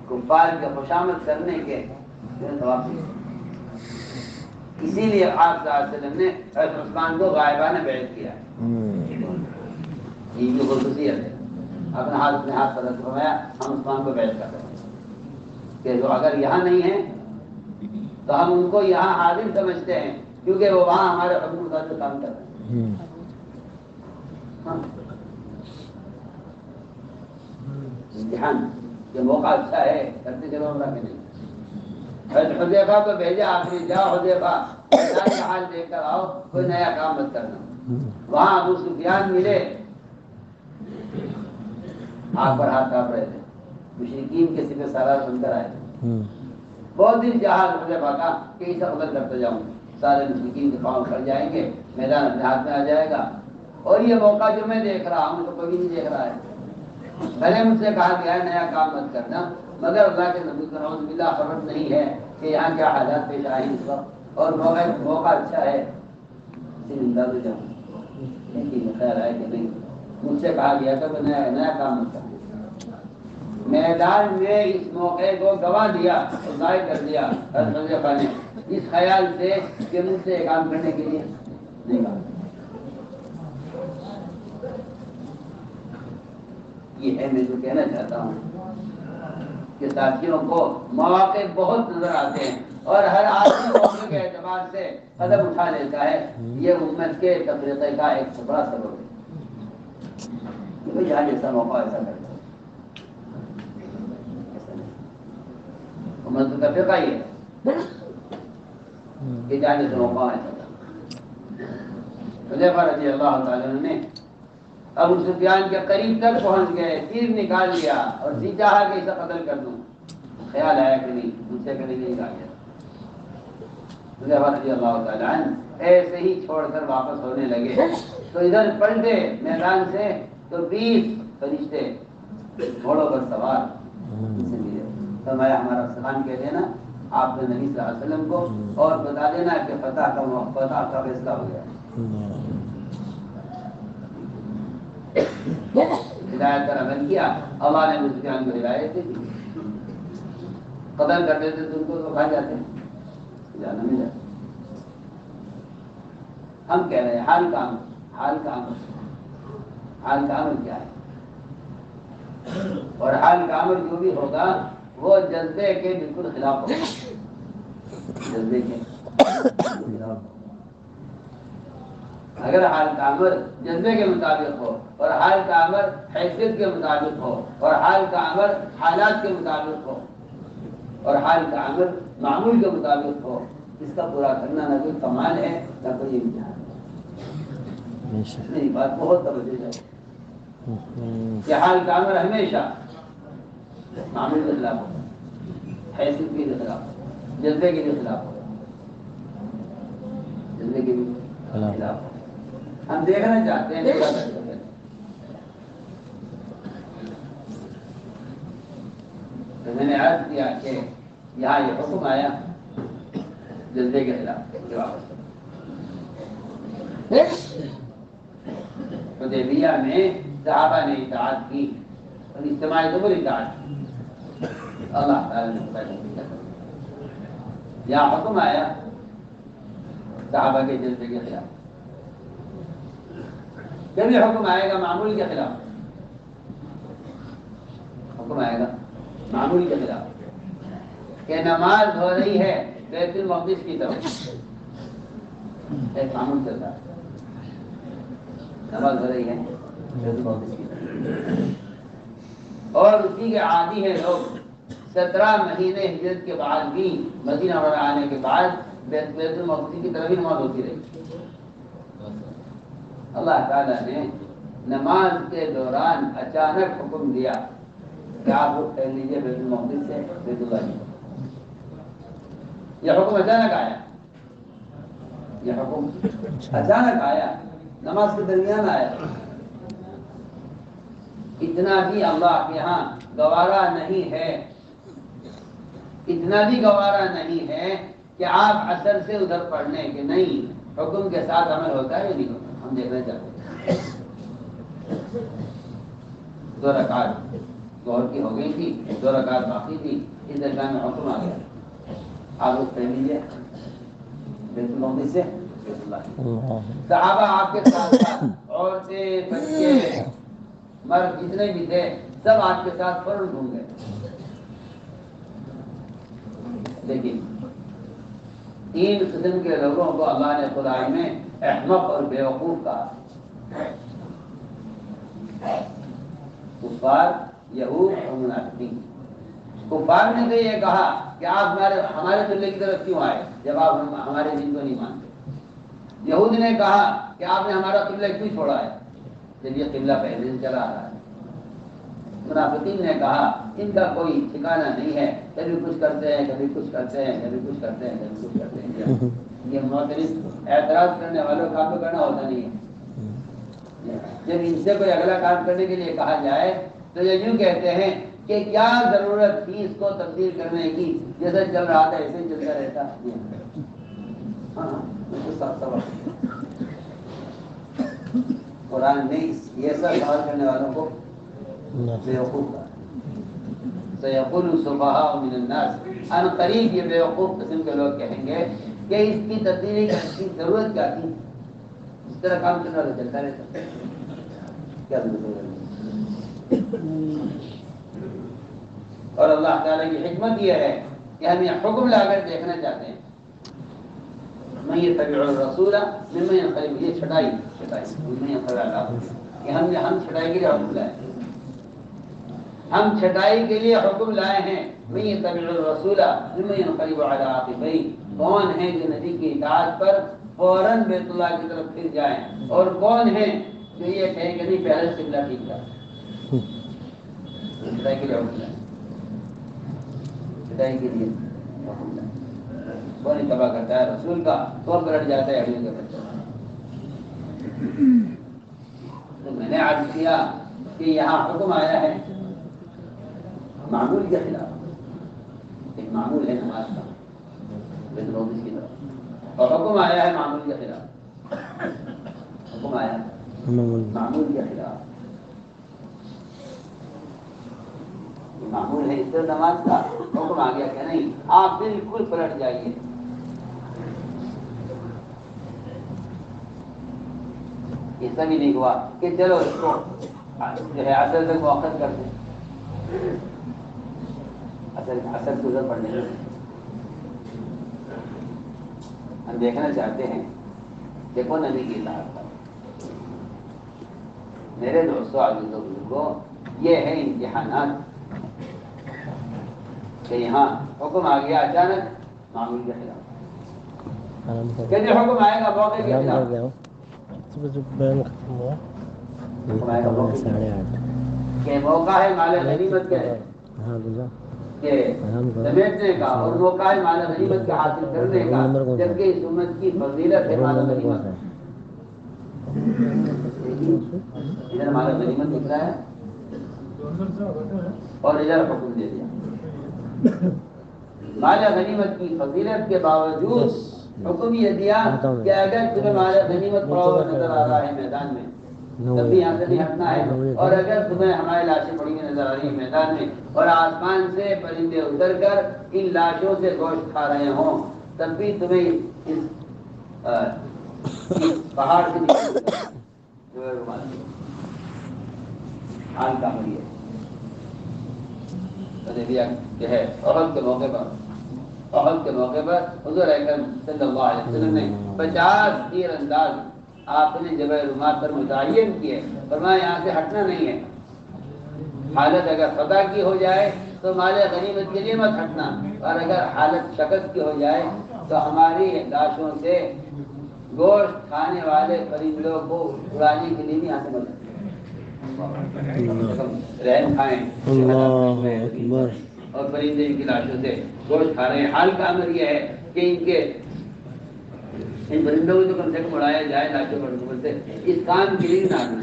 کفار کی خوشامد کرنے کے ثواب دیا۔ اسی لیے آپ صلی اللہ علیہ وسلم نے حضرت عثمان کو غائبانہ بیعت کیا، یہ بھی خصوصیت ہے۔ اپنا ہاتھ پر فرمایا ہم عثمان کو بیعت کرتے ہیں کہ جو اگر یہاں نہیں ہیں تو ہم ان کو یہاں حاضر سمجھتے ہیں، کیونکہ وہ وہاں ہمارے حکم مطابق کام کر رہے ہیں۔ امتحان یہ موقع اچھا ہے، کرتے چلو عمرہ کے نہیں۔ حضرت حذیفہ کو بھیجا آپ نے، جاؤ حذیفہ میدان کا حال دیکھ کر آؤ، کوئی نیا کام مت کرنا۔ وہاں ابو سفیان ملے، آگ پر ہاتھ کاپ رہے تھے، مشرکین کے سپہ سالار بن کر آئے تھے۔ بہت دن جہاز حذیفہ کا کہ اسے قتل کرتے جاؤں، سارے مشرکین کے پاؤں کھڑ جائیں گے، میدان اپنے ہاتھ میں آ جائے گا، اور یہ موقع جو میں دیکھ رہا ہوں تو کوئی نہیں دیکھ رہا ہے۔ پہلے مجھ سے کہا گیا ہے نیا کام مت کرنا، مگر اللہ کے نبی کو نعوذ باللہ خبر نہیں ہے کہ یہاں کیا حالات پیش آئے اس وقت، اور موقع اچھا ہے، اسی زندہ تو جاؤں، لیکن خیال آئے کہ نہیں، مجھ سے کہا گیا تھا کہ نیا کام مت کرنا۔ میدان میں اس موقع کو گوا دیا اور ضائع کر دیا حضرت حذیفہ نے، اس خیال سے کہ مجھ سے کام کرنے کے لیے نہیں کہا۔ یہ ہے میں جو کہنا چاہتا ہوں کہ ساتھیوں کو مواقع بہت نظر آتے ہیں، اور ہر آدمی موقع کے اعتبار سے قدم اٹھا لیتا ہے، یہ امت کے تفریقے کا ایک بڑا سبب ہے۔ جہاں جیسا موقع ایسا کرتا ہے، امت کا تفریقہ یہ ہے کہ جہاں جیسا موقع ایسا کرتا ہے۔ حذیفہ رضی اللہ تعالیٰ عنہ نے ابو سفیان کے قریب تک پہنچ گئے، تیر نکال لیا اور جی چاہا کہ اسے قتل کر دوں، خیال آیا کہ نہیں، مجھ سے کبھی نہیں کہا گیا۔ حذیفہ رضی اللہ تعالیٰ عنہ ایسے ہی چھوڑ کر واپس ہونے لگے تو ادھر پلٹے میدان سے تو 20 فرشتے گھوڑوں پر سوار اسے ملے۔ فرمایا ہمارا سلام کہہ دینا آپ نے نبی صلی اللہ علیہ وسلم کو، اور بتا دینا کہ فتح کا فیصلہ ہو گیا۔ ہدایت پر عمل کیا، اللہ نے ابو سفیان کو ہدایت دی، قتل کر دیتے تو ان کو کھا جاتے ہیں، جانا نہیں جاتا۔ ہم کہہ رہے ہیں حال کا عمل کیا ہے، اور حال کا عمل جو بھی ہوگا وہ جذبے کے بالکل خلاف ہوگا، جذبے کے خلاف۔ اگر حال کا عمل جذبے کے مطابق ہو، اور حال کا عمل حیثیت کے مطابق ہو، اور حال کا عمل حالات کے مطابق ہو، اور حال کا عمل معمول کے مطابق ہو، اس کا پورا کرنا نہ کوئی کمال ہے نہ کوئی امتحان ہے۔ میری بات بہت توجہ ہے کہ حال کا عمل ہمیشہ معمول کے خلاف ہو، حیثیت کے خلاف ہو، جذبے کے خلاف ہو، جذبے کے خلاف ہو۔ ہم دیکھنا چاہتے ہیں تو میں نے عرض کیا کہ یہاں یہ حکم آیا جذبے کے خلاف، حدیبیہ میں صحابہ نے اطاعت کی اور اجتماعی طور پر اطاعت کی، اللہ تعالی نے یہاں حکم آیا صحابہ کے جذبے کے خلاف۔ جب یہ حکم آئے گا معمول کے خلاف، حکم آئے گا معمول کے خلاف کہ نماز ہو رہی ہے بیت المقدس کی طرف، ایک معمول چلتا ہے، نماز ہو رہی ہے بیت المقدس کی طرف، اور اسی کے عادی ہیں لوگ 17 مہینے ہجرت کے بعد بھی مدینہ منورہ آنے کے بعد بیت المقدس کی طرف ہی نماز ہوتی رہی۔ اللہ تعالیٰ نے نماز کے دوران اچانک حکم دیا کہ آپ رخ پھیر لیجیے بیت المقدس سے بیت اللہ کی۔ یہ حکم اچانک آیا، یہ حکم اچانک آیا، نماز کے درمیان آیا۔ اتنا بھی اللہ کے یہاں گوارا نہیں ہے، اتنا بھی گوارا نہیں ہے کہ آپ عصر سے ادھر پڑھنے کے نہیں، حکم کے ساتھ عمل ہوتا ہے یا نہیں ہوتا، ہم دیکھنا چاہتے ہیں۔ 2 رکعت ظہر کی ہو گئی تھی، 2 رکعت باقی تھی، اس درمیان میں حکم آ گیا آپ اس پڑھ لیجیے بیت المقدس سے بیت اللہ۔ صحابہ آپ کے ساتھ ساتھ عورتیں، بچے، مرد جتنے بھی تھے سب آپ کے ساتھ فوراً گھوم گئے۔ لیکن 3 قسم کے لوگوں کو اللہ نے قرآن میں احمق اور بیوقوف کہا، کفار، یہود اور منافقین۔ کفار نے تو یہ کہا کہ آپ ہمارے قبلے کی طرف کیوں آئے جب آپ ہمارے دین کو نہیں مانتے؟ یہود نے کہا کہ آپ نے ہمارا قبلہ کیوں چھوڑا ہے جب یہ قبلہ پہلے سے چلا آ رہا ہے؟ منافقین نے کہا ان کا کوئی ٹھکانہ نہیں ہے، کبھی کچھ کرتے ہیں، کبھی کچھ کرتے ہیں، کبھی کچھ کرتے ہیں، کبھی کچھ کرتے ہیں۔ یہ معترض اعتراض کرنے والوں کا تو کرنا ہوتا نہیں ہے۔ جب ان سے کوئی اگلا کام کرنے کے لیے کہا جائے تو یہ یوں کہتے ہیں کہ کیا ضرورت تھی اس کو تبدیل کرنے کی، جیسے چل رہا تھا ایسے ہی چلتا رہتا۔ قرآن نے یہ سب سوال کرنے والوں کو بیوقوف کہا۔ سیقول السفہاء من الناس، ان قریب یہ بیوقوف قسم کے لوگ کہیں گے کہ اس کی تبدیلی کی ضرورت کیا تھی، اس طرح کام چل رہا تو چلتا رہتا، کیا ضرورت ہے؟ اور اللہ تعالیٰ کی حکمت یہ ہے کہ ہم یہ حکم لا کر دیکھنا چاہتے ہیں، من یتبع الرسول ممن ينقلب، یہ چھٹائی ممن ينقلب علی عقبیہ، کہ ہم چھٹائی کے لیے حکم لائے، ہم چھٹائی کے لیے حکم لائے ہیں۔ من یتبع الرسول ممن ينقلب علی عقبیہ، کون ہیں جو نبی کی اطاعت پر فوراً بیت اللہ کی طرف پھر جائیں، اور کون ہیں جو یہ کہیں کہ نہیں پہلے قبلہ ٹھیک تھا؟ چھٹائی کے لیے حکم لائے، چھٹائی کے لیے حکم لائے۔ کون اتباع کرتا ہے رسول کا تو پلٹ جاتا ہے ہڈیوں کے بچے۔ تو میں نے عرض کیا کہ یہاں حکم آیا ہے معمول کے خلاف، ایک معمول ہے نماز کا بیت المقدس کی طرف، اور حکم آیا ہے معمول کے خلاف، حکم آیا معمول کے خلاف۔ معمول ہے اس طرح نماز کا، حکم آ گیا کہ نہیں آپ بالکل پلٹ جائیے۔ ایسا بھی نہیں ہوا کہ چلو اس کو جو ہے اصل تک موقع کر دیں، اصل کی ضرورت پڑنے لگے۔ ہم دیکھنا چاہتے ہیں، دیکھو نبی کی اطاعت پر میرے دوستوں عزیزوں بزرگوں، یہ ہے امتحانات کہ یہاں حکم آ گیا اچانک معمول کے خلاف، کہ حکم آئے گا موقع کے خلاف، کہ موقع ہے مال غنیمت کے سمیٹنے کا، اور موقع ہے مال غنیمت کے حاصل کرنے کا، جبکہ اس امت کی فضیلت ہے مال غنیمت۔ ادھر مال غنیمت دکھ رہا ہے اور ادھر حکم دے دیا۔ مال غنیمت کی فضیلت کے باوجود حکم یہ دیا کہ اگر تمہیں مال غنیمت پڑا ہوا نظر آ رہا ہے میدان میں تب بھی یہاں سے نہیں ہٹنا ہے، اور اگر تمہیں ہماری لاشیں پڑی ہوئی نظر آ رہی ہیں میدان میں اور آسمان سے پرندے اتر کر ان لاشوں سے گوشت کھا رہے ہوں تب بھی تمہیں اس پہاڑ سے حال کا مری ہے۔ جو ہے احد کے موقع پر حضور اکرم صلی اللہ علیہ وسلم نے 50 تیر انداز آپ نے جبہ رمات پر متعین کیے، فرمایا یہاں سے ہٹنا نہیں ہے، حالت اگر فتح کی ہو جائے تو مال غنیمت کے لیے مت ہٹنا، اور اگر حالت شکست کی ہو جائے تو ہماری لاشوں سے گوشت کھانے والے پرندوں کو اڑانے کے لیے بھی یہاں سے مت رحم کھائیں اور پرندے کی لاشوں سے گوشت کھا رہے ہیں۔ حال کا امر یہ ہے کہ ان پرندوں کو تو کم سے کم اڑایا جائے لاشوں پر سے، اس کام کے لیے نہ آنا۔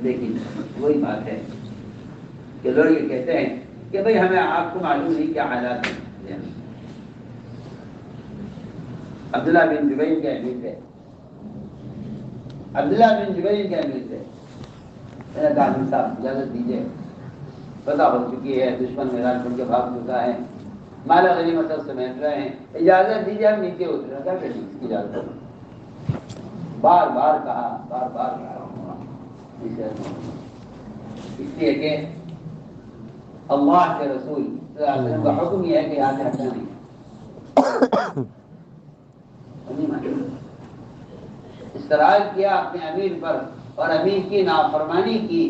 لیکن وہی بات ہے کہ لوگ یہ کہتے ہیں کہ بھئی ہمیں آپ کو معلوم نہیں کیا حالات ہیں۔ عبداللہ بن جبیر کے امیر تھے، عبداللہ بن جبیر کے امیر تھے، تعلیم صاحب اجازت دیجیے، پتہ ہو چکی ہے دشمن میدان چھوڑ کے بھاگ چکا ہے، مالا غنیمت سب سمیٹ رہے ہیں، اجازت دیجیے ہم نیچے اترے، کیا کہ اجازت بار بار کہا، بار بار کہا، اس لیے کہ اللہ کے رسول صلی اللہ علیہ وسلم کا حکم یہ ہے کہ یہاں سے ہٹنا نہیں، استرال کیا اپنے امیر پر اور امیر کی نافرمانی کی،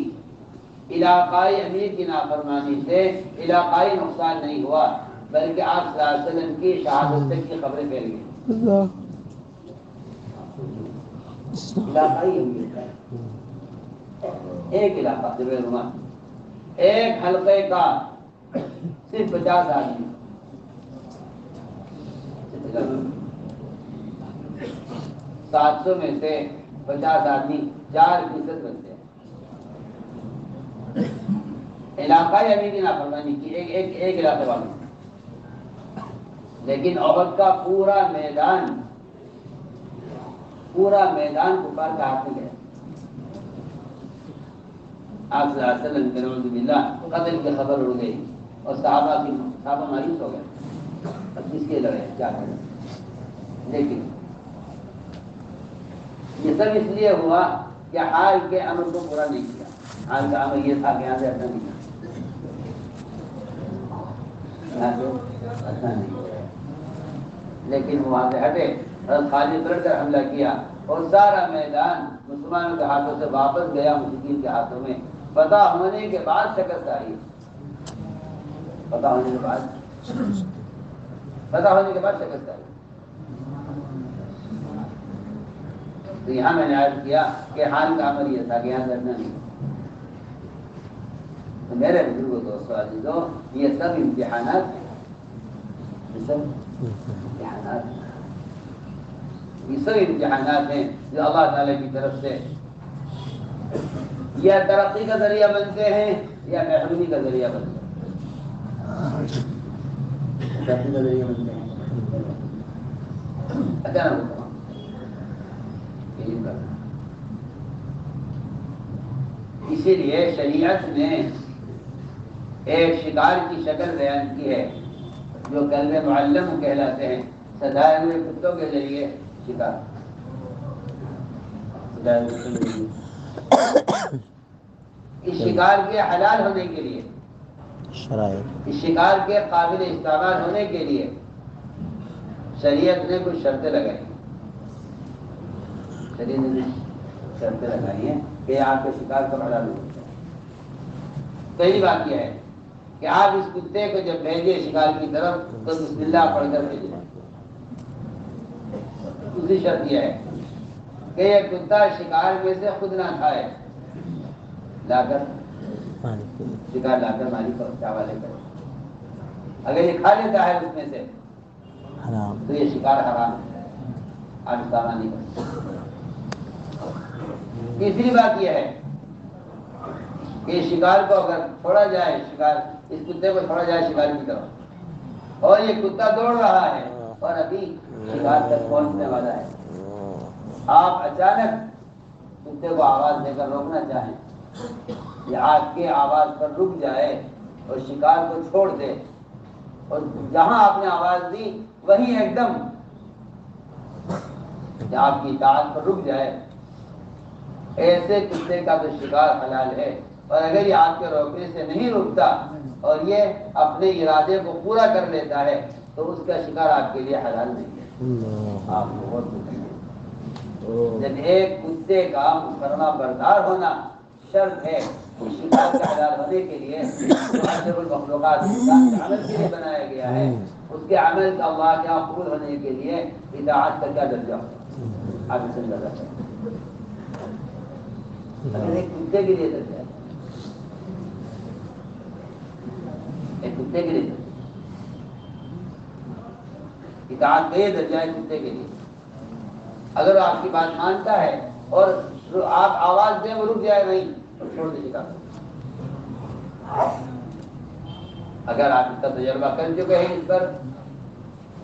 علاقائی امیر کی نافرمانی سے علاقائی نقصان نہیں ہوا بلکہ آپ صلی اللہ علیہ وسلم کی شہادت تک کی خبریں پھیل گئی۔ علاقائی امیر کا ایک علاقہ زبیر رومان، ایک حلقے کا صرف 50 آدمی، 700 میں سے 50 آدمی 4% بنتے ہیں۔ علاقائی امیر کی نافرمانی کی ایک علاقے والوں، لیکن عہد کا پورا میدان کفار کا ہاتھ میں گیا۔ آپ صلی اللہ علیہ وسلم کے نعوذ باللہ قتل کی خبر اڑ گئی اور صحابہ مایوس ہو گئے، اب کس کے لڑے کیا کریں۔ لیکن یہ سب اس لیے ہوا کہ حال کے امر کو پورا نہیں کیا۔ حال کا امر یہ تھا کہ یہاں سے ہٹنا نہیں کیا، لیکن وہاں سے ہٹے، حضرت خالد لڑ کر حملہ کیا اور سارا میدان مسلمانوں کے ہاتھوں سے واپس گیا مشرکین کے ہاتھوں میں۔ فتح ہونے کے بعد شکست آئی، فتح ہونے کے بعد شکست آئی۔ تو یہاں میں نے عرض کیا کہ حال کا امر یہ تھا کہ یہاں لڑنا نہیں۔ تو میرے بزرگوں دوستوں عزیزوں، یہ سب امتحانات ہیں، یہ سب امتحانات ہیں جو اللہ تعالیٰ کی طرف سے یا ترقی کا ذریعہ بنتے ہیں یا محرومی کا ذریعہ بنتے ہیں۔ ترقی کا ذریعہ بنتے ہیں، اچانک ہوتا ہے۔ اسی لیے شریعت نے ایک شکار کی شکل بیان کی ہے جو کلب معلم کہلاتے ہیں، سدائے ہوئے کتوں کے ذریعے شکار، اس شکار کے حلال ہونے کے لیے، اس شکار کے قابل استعمال ہونے کے لیے شریعت نے کچھ شرطیں لگائی، شرطیں لگائی ہیں کہ آپ کے شکار کا حلال ہو۔ پہلی بات یہ ہے کہ آپ اس کتے کو جب بھیجے شکار کی طرف تو بسم اللہ پڑھ کر بھیجے۔ دوسری شرط یہ ہے کہ یہ کتا شکار میں سے خود نہ کھائے، لا کر شکار لا کر مالک کو حوالے کرے۔ اگر یہ کھا لیتا ہے اس میں سے تو یہ شکار حرام ہے، آپ استعمال نہیں کر سکتے۔ تیسری بات یہ ہے کہ شکار کو اگر چھوڑا جائے، شکار اس کتے کو چھوڑا جائے شکار کی طرف اور یہ کتا دوڑ رہا ہے اور ابھی شکار تک پہنچنے والا ہے، آپ اچانک کتے کو آواز دے کر روکنا چاہیں، یہ آپ کے آواز پر رک جائے اور شکار کو چھوڑ دے، اور جہاں آپ نے آواز دی وہیں ایک دم آپ کی اطاعت پر رک جائے، ایسے کتے کا تو شکار حلال ہے۔ اور اگر یہ آپ کے روکنے سے نہیں رکتا اور یہ اپنے ارادے کو پورا کر لیتا ہے تو اس کا شکار آپ کے لیے حلال نہیں ہے۔ آپ کو بہت جب ایک کتے کا فرما بردار ہونا شرط ہے، اس شکار کا حلال ہونے کے لیے جو اشرف المخلوقات انسان کے عمل کے لیے بنایا گیا ہے، اس کے عمل کا اللہ کے قبول ہونے کے لیے اطاعت کا کیا درجہ ہوگا، آپ اسے اندازہ کریں۔ اگر ایک کتے کے لیے درجہ ہے، ایک کتے کے لیے اطاعت کا یہ درجہ ہے کتے کے لیے، اگر وہ آپ کی بات مانتا ہے اور آپ آواز دیں وہ رک جائے نہیں تو چھوڑ دے شکار۔ اگر آپ اس کا تجربہ کر چکے ہیں اس پر،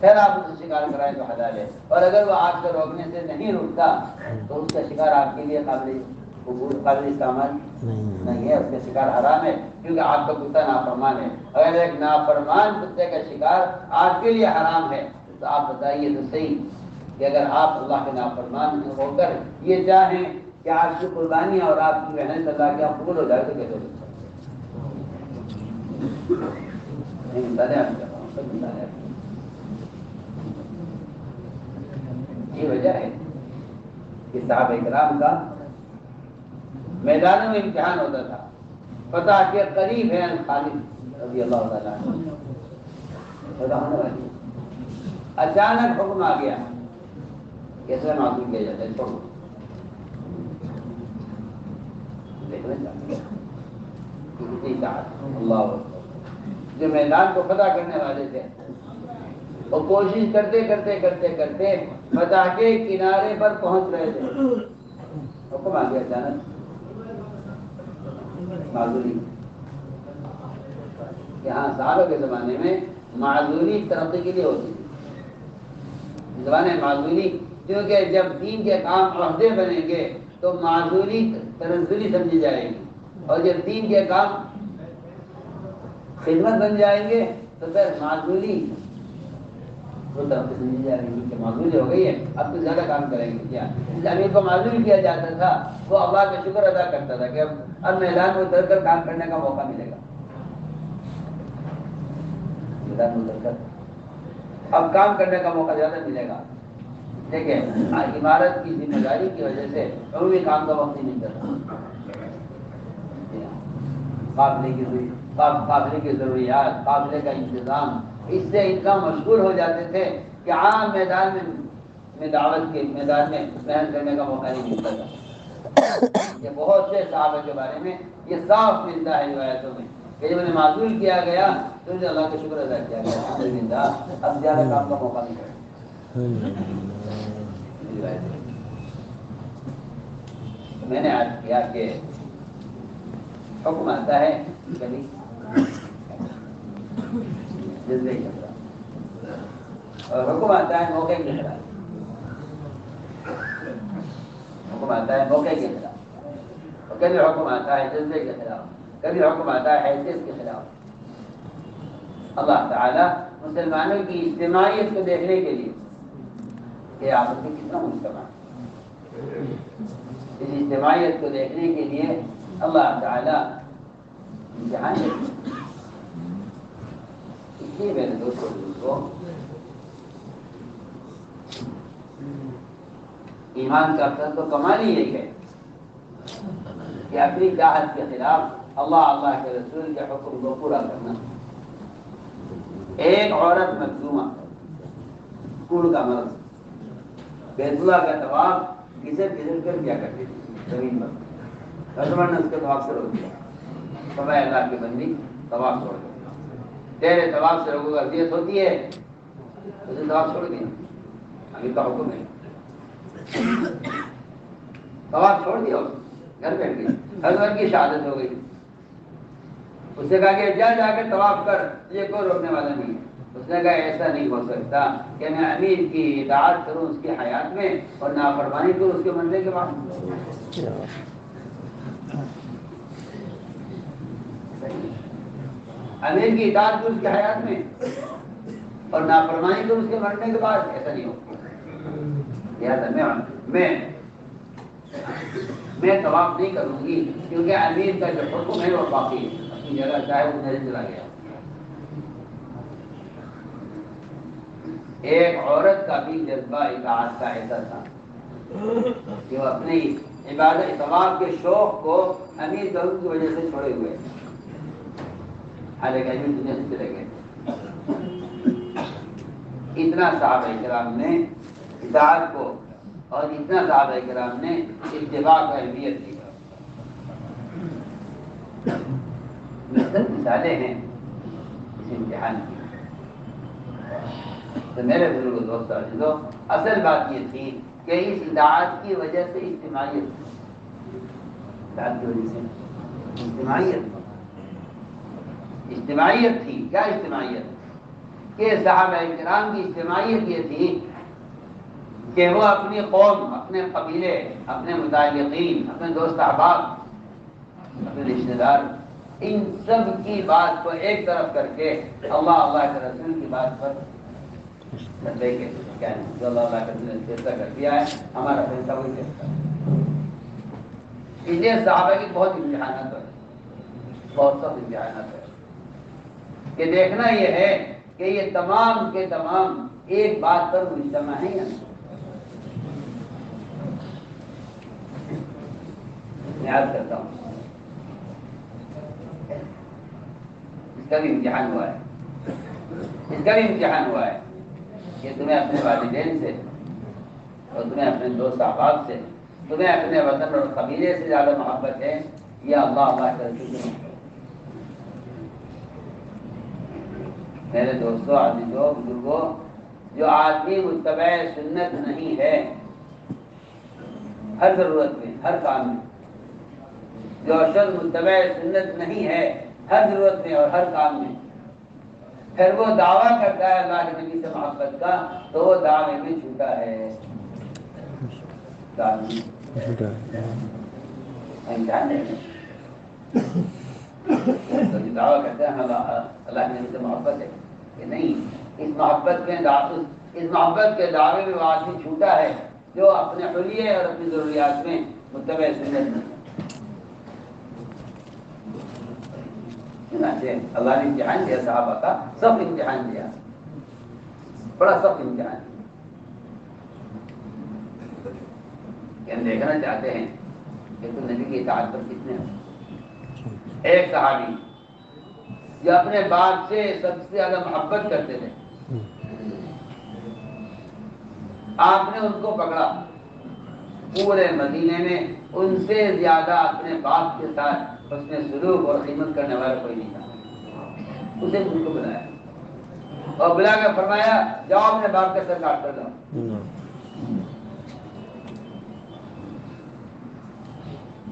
پھر آپ اسے شکار کرائیں تو حلال ہے، اور اگر وہ آپ کے روکنے سے نہیں رکتا تو اس کا شکار آپ کے لیے قابل قابل استعمال نہیں ہے، اس کا شکار حرام ہے، کیونکہ آپ کا کتا نافرمان ہے۔ اگر ایک نافرمان کتے کا شکار آپ کے لیے حرام ہے تو آپ بتائیے تو صحیح کہ اگر آپ اللہ کے نافرمان ہو کر یہ چاہیں کہ آپ کی قربانی اور آپ کی محنت اللہ کیا قبول ہو جائے تو کیسے ہو سکتا ہے؟ یہ وجہ ہے کہ صحابہ کرام کا میدانوں میں امتحان ہوتا تھا، پتہ کہ قریب ہے خالد رضی اللہ تعالیٰ عنہ، پیدا ہونے والی، اچانک حکم آ گیا کیسے معصوم کیا جاتا ہے، چھوڑو دیکھنا چاہتے اللہ جو میدان کو فتح کرنے والے تھے وہ کوشش کرتے کرتے کرتے کرتے فتح کے کنارے پر پہنچ رہے تھے، حکم آ گیا اچانک معذوری۔ یہاں صحابہ کے زمانے میں معذوری ترقی کے لیے ہوتی تھی، زمانے معذوری، کیونکہ جب دین کے کام عہدے بنیں گے تو معذوری تنزلی سمجھی جائے گی، اور جب دین کے کام خدمت بن جائیں گے تو پھر معذوری وہ ترقی سمجھی جائے گی کہ معذوری ہو گئی ہے اب تو زیادہ کام کریں گے۔ کیا اس امیر کو معذوری کیا جاتا تھا، وہ اللہ کا شکر ادا کرتا تھا کہ اب میدان میں اتر کر کام کرنے کا موقع ملے گا، میدان میں اتر کر اب کام کرنے کا موقع زیادہ ملے گا۔ دیکھیں عمارت کی ذمہ داری کی وجہ سے عمومی کام کا وقت ہی نہیں کرتا، قافلے کی ضروریات، قافلے کا انتظام، اس سے اتنا مشغول ہو جاتے تھے کہ عام میدان میں دعوت کے میدان میں محنت کرنے کا موقع نہیں ملتا تھا۔ یہ بہت سے صحابہ کے بارے میں یہ صاف ملتا ہے روایتوں میں کہ جب انہیں معذور کیا گیا تو انہیں اللہ کا شکر ادا کیا گیا، الحمدللہ اب زیادہ کام کا موقع نہیں کرتا۔ میں نے عرض کیا کہ حکم آتا ہے کبھی جذبے کے خلاف، اور حکم آتا ہے موقع کے خلاف، حکم آتا ہے موقع کے خلاف، اور کبھی حکم آتا ہے جذبے کے خلاف، کبھی حکم آتا ہے حیثیت کے خلاف۔ اللہ تعالیٰ مسلمانوں کی اجتماعیت کو دیکھنے کے لیے کہ آپس میں کتنا مجتمع ہے، اس اجتماعیت کو دیکھنے کے لیے اللہ تعالیٰ امتحان ہے۔ اس لیے میرے دوستوں ایمان کا اصل تو کمال ہی یہی ہے کہ اپنی چاہت کے خلاف اللہ کے رسول کے حکم کو پورا کرنا۔ ایک عورت مظلومہ کڑ کا مرض بیت اللہ کا طواف گھسٹ کر کیا کرتی تھی زمین پر، رسول نے اس کے طواف سے روک دیا، فرمایا اللہ کی بندی طواف چھوڑ دیا، تیرے طواف سے لوگوں کو اذیت ہوتی ہے، اسے طواف چھوڑ دیا، امیر کا حکم ہے، طواف چھوڑ دیا، گھر بیٹھ گئی، حضرت کی شہادت ہو گئی۔ اس نے کہا کہ جا کے طواف کر، یہ کوئی روکنے والا نہیں ہے۔ اس نے کہا ایسا نہیں ہو سکتا کہ میں امیر کی اطاعت کروں اس کی حیات میں اور نافرمانی کروں اس کے مرنے کے بعد۔ امیر کی اطاعت کروں اس کی حیات میں اور نافرمانی کروں اس کے مرنے کے بعد، ایسا نہیں ہوگا۔ لہٰذا میں طواف نہیں کروں گی، کیونکہ امیر کا جو حکم ہے وہ باقی ہے، اپنی جگہ چاہے وہ نہیں چلا گیا۔ ایک عورت کا بھی جذبہ اطاعت کا ایسا تھا کہ وہ اپنی عبادت طواف کے شوق کو امیر ضرور کی وجہ سے چھوڑے ہوئے، حالانکہ امیر دنیا سے چلے گئے۔ اتنا صحابہ کرام نے اطاعت کو اور اتنا صحابہ کرام نے اتباع کو اہمیت دی۔ مثالیں ہیں اس امتحان کی۔ تو میرے بزرگ دوستوں عزیزو، اصل بات یہ تھی کہ اس اطاعت کی وجہ سے اجتماعیت تھی۔ کیا اجتماعیت؟ کہ صحابہ کرام کی اجتماعیت یہ تھی کہ وہ اپنی قوم اپنے قبیلے، اپنے متعلقین، اپنے دوست احباب، اپنے رشتے دار، ان سب کی بات کو ایک طرف کر کے اللہ کے رسول کی بات پر دیکھے کیا نہیں، جو اللہ کے رسول نے فیصلہ کر دیا ہے ہمارا فیصلہ وہی فیصلہ ہے۔ اس لیے صحابہ کی بہت امتحانات ہوئے، بہت سخت امتحانات ہے کہ دیکھنا یہ ہے کہ یہ تمام کے تمام ایک بات پر مجتمع ہے یا نہیں۔ میں یاد کرتا ہوں اس کا بھی امتحان ہوا ہے، اس کا بھی امتحان ہوا ہے کہ تمہیں اپنے والدین سے اور تمہیں اپنے دوست احباب سے، تمہیں اپنے وطن اور قبیلے سے زیادہ محبت ہے یا اللہ کے رسول سے؟ میرے دوستوں، عزیزوں، بزرگوں، جو آدمی متبع سنت نہیں ہے ہر ضرورت میں، ہر کام میں، جو شخص متبع سنت نہیں ہے ہر ضرورت میں اور ہر کام میں، پھر وہ دعویٰ کرتا ہے اللہ کے نبی سے محبت کا، تو وہ دعوے میں جھوٹا ہے، دعویٰ کرتا ہے اللہ کے نبی سے محبت ہے کہ نہیں، اس محبت کے دعوے میں وہ آدمی جھوٹا ہے جو اپنے حلیے اور اپنی ضروریات میں متبع سنت نہیں۔ اللہ نے امتحان دیا صحابہ کا، سب امتحان دیا، بڑا سخت امتحان۔ ہم دیکھنا چاہتے ہیں کہ تم نبی کی اطاعت پر کتنے ہو۔ ایک صحابی جو اپنے باپ سے سب سے زیادہ محبت کرتے تھے، آپ نے ان کو پکڑا، پورے مدینے میں ان سے زیادہ اپنے باپ کے ساتھ اس میں سلوک اور خدمت کرنے والا کوئی نہیں تھا۔ اسے ان کو بلایا اور بلا کر فرمایا جاؤ اپنے باپ کا سر کاٹ کر لاؤ۔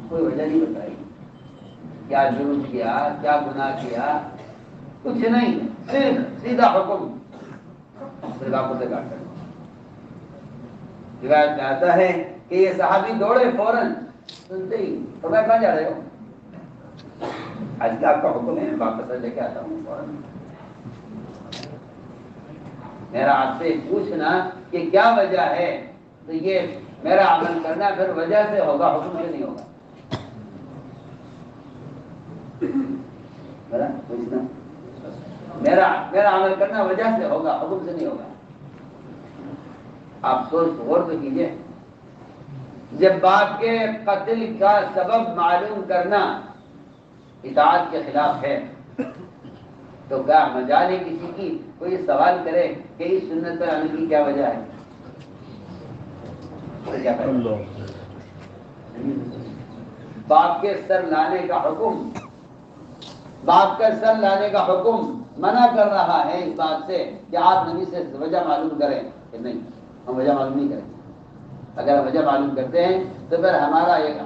کوئی وجہ نہیں بتائی، کیا جرم کیا، کیا گناہ کیا، کچھ نہیں، صرف سیدھا حکم صرف آپ سے کاٹ کر۔ روایت میں آتا ہے کہ یہ صحابی دوڑے فوراً، سنتے ہی فرمایا کہاں جا رہے ہو؟ آج کا آپ کا حکم ہے، واپس لے کے آتا ہوں فوراً۔ میرا آپ سے پوچھنا کہ کیا وجہ ہے، تو یہ میرا عمل کرنا پھر وجہ سے ہوگا، حکم سے نہیں ہوگا۔ میرا پوچھنا، میرا عمل کرنا وجہ سے ہوگا، حکم سے نہیں ہوگا۔ آپ سوچ غور تو کیجئے، جب باپ کے قتل کا سبب معلوم کرنا اطاعت کے خلاف ہے، تو کیا مجال ہے کسی کی کوئی سوال کرے کہ اس سنت پر عمل کی کیا وجہ ہے؟ باپ کے سر لانے کا حکم، باپ کا سر لانے کا حکم منع کر رہا ہے اس بات سے کہ آپ نبی سے وجہ معلوم کریں کہ نہیں، ہم وجہ معلوم نہیں کریں۔ اگر ہم وجہ معلوم کرتے ہیں تو پھر ہمارا ایک